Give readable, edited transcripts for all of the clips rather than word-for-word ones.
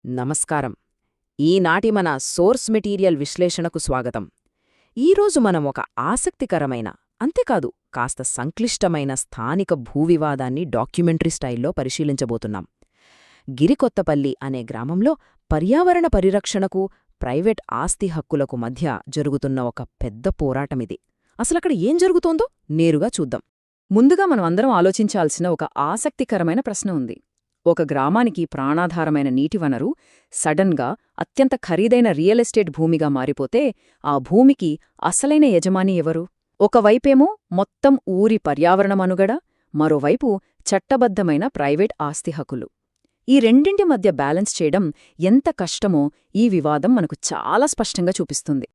నమస్కారం. ఈనాటి మన సోర్స్ మెటీరియల్ విశ్లేషణకు స్వాగతం. ఈరోజు మనం ఒక ఆసక్తికరమైన, అంతేకాదు కాస్త సంక్లిష్టమైన స్థానిక భూవివాదాన్ని డాక్యుమెంటరీ స్టైల్లో పరిశీలించబోతున్నాం. గిరికొత్తపల్లి అనే గ్రామంలో పర్యావరణ పరిరక్షణకు, ప్రైవేట్ ఆస్తి హక్కులకు మధ్య జరుగుతున్న ఒక పెద్ద పోరాటమిది. అసలక్కడ ఏం జరుగుతోందో నేరుగా చూద్దాం. ముందుగా మనం అందరం ఆలోచించాల్సిన ఒక ఆసక్తికరమైన ప్రశ్న ఉంది. ఒక గ్రామానికి ప్రాణాధారమైన నీటి వనరు సడన్గా అత్యంత ఖరీదైన రియల్ ఎస్టేట్ భూమిగా మారిపోతే ఆ భూమికి అసలైన యజమాని ఎవరు? ఒకవైపేమో మొత్తం ఊరి పర్యావరణమనుగడ, మరోవైపు చట్టబద్ధమైన ప్రైవేట్ ఆస్తి హక్కులు. ఈ రెండింటి మధ్య బ్యాలెన్స్ చేయడం ఎంత కష్టమో ఈ వివాదం మనకు చాలా స్పష్టంగా చూపిస్తుంది.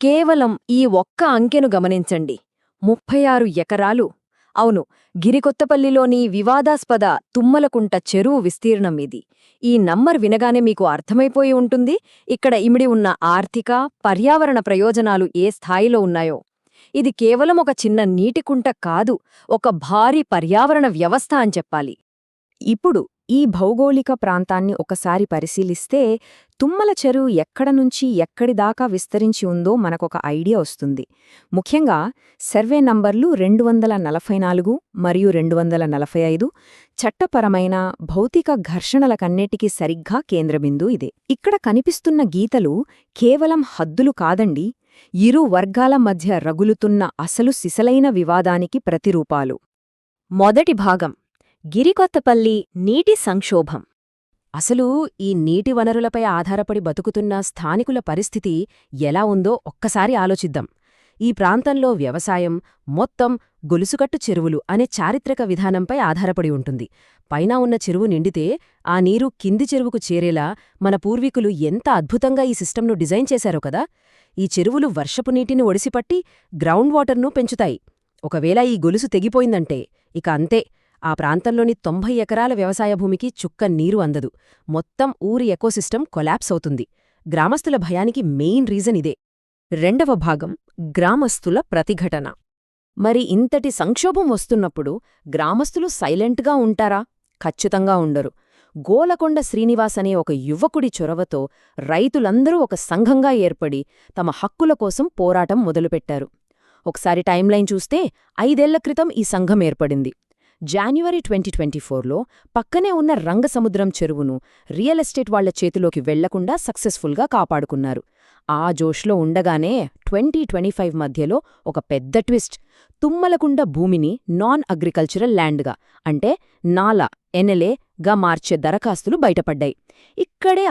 కేవలం ఈ ఒక్క అంకెను గమనించండి. 36 ఎకరాలు. అవును, గిరికొత్తపల్లిలోని వివాదాస్పద తుమ్మలకుంట చెరువు విస్తీర్ణం ఇది. ఈ నంబర్ వినగానే మీకు అర్థమైపోయి ఉంటుంది ఇక్కడ ఇమిడి ఉన్న ఆర్థిక, పర్యావరణ ప్రయోజనాలు ఏ స్థాయిలో ఉన్నాయో. ఇది కేవలం ఒక చిన్న నీటికుంట కాదు, ఒక భారీ పర్యావరణ వ్యవస్థ అని చెప్పాలి. ఇప్పుడు ఈ భౌగోళిక ప్రాంతాన్ని ఒకసారి పరిశీలిస్తే తుమ్మల చెరువు ఎక్కడనుంచి ఎక్కడిదాకా విస్తరించి ఉందో మనకొక ఐడియా వస్తుంది. ముఖ్యంగా సర్వే నంబర్లు 244 మరియు 245 చట్టపరమైన భౌతిక ఘర్షణలకన్నిటికీ సరిగ్గా కేంద్రబిందు ఇదే. ఇక్కడ కనిపిస్తున్న గీతలు కేవలం హద్దులు కాదండి, ఇరు వర్గాల మధ్య రగులుతున్న అసలు సిసలైన వివాదానికి ప్రతిరూపాలు. మొదటి భాగం, గిరికొత్తపల్లి నీటి సంక్షోభం. అసలు ఈ నీటి వనరులపై ఆధారపడి బతుకుతున్న స్థానికుల పరిస్థితి ఎలా ఉందో ఒక్కసారి ఆలోచిద్దాం. ఈ ప్రాంతంలో వ్యవసాయం మొత్తం గొలుసుకట్టు చెరువులు అనే చారిత్రక విధానంపై ఆధారపడి ఉంటుంది. పైన ఉన్న చెరువు నిండితే ఆ నీరు కింది చెరువుకు చేరేలా మన పూర్వీకులు ఎంత అద్భుతంగా ఈ సిస్టంను డిజైన్ చేశారో కదా. ఈ చెరువులు వర్షపు నీటిని ఒడిసిపట్టి గ్రౌండ్ వాటర్ను పెంచుతాయి. ఒకవేళ ఈ గొలుసు తెగిపోయిందంటే ఇక అంతే, ఆ ప్రాంతంలోని 90 ఎకరాల వ్యవసాయ భూమికి చుక్క నీరు అందదు. మొత్తం ఊరి ఎకోసిస్టమ్ కొలాప్స్ అవుతుంది. గ్రామస్తుల భయానికి మెయిన్ రీజన్ ఇదే. రెండవ భాగం, గ్రామస్తుల ప్రతిఘటన. మరి ఇంతటి సంక్షోభం వస్తున్నప్పుడు గ్రామస్తులు సైలెంట్గా ఉంటారా? ఖచ్చితంగా ఉండరు. గోలకొండ శ్రీనివాస్ అనే ఒక యువకుడి చొరవతో రైతులందరూ ఒక సంఘంగా ఏర్పడి తమ హక్కుల కోసం పోరాటం మొదలుపెట్టారు. ఒకసారి టైంలైన్ చూస్తే 5 ఏళ్ల క్రితం ఈ సంఘం ఏర్పడింది. జాన్యువరి 2024లో పక్కనే ఉన్న రంగసముద్రం చెరువును రియల్ ఎస్టేట్ వాళ్ల చేతిలోకి వెళ్లకుండా సక్సెస్ఫుల్గా కాపాడుకున్నారు. ఆ జోష్లో ఉండగానే 2025 మధ్యలో ఒక పెద్ద ట్విస్ట్. తుమ్మలకుండ భూమిని నాన్ అగ్రికల్చరల్ ల్యాండ్గా, అంటే నాలా NLA గా మార్చే దరఖాస్తులు బయటపడ్డాయి. ఇక్కడే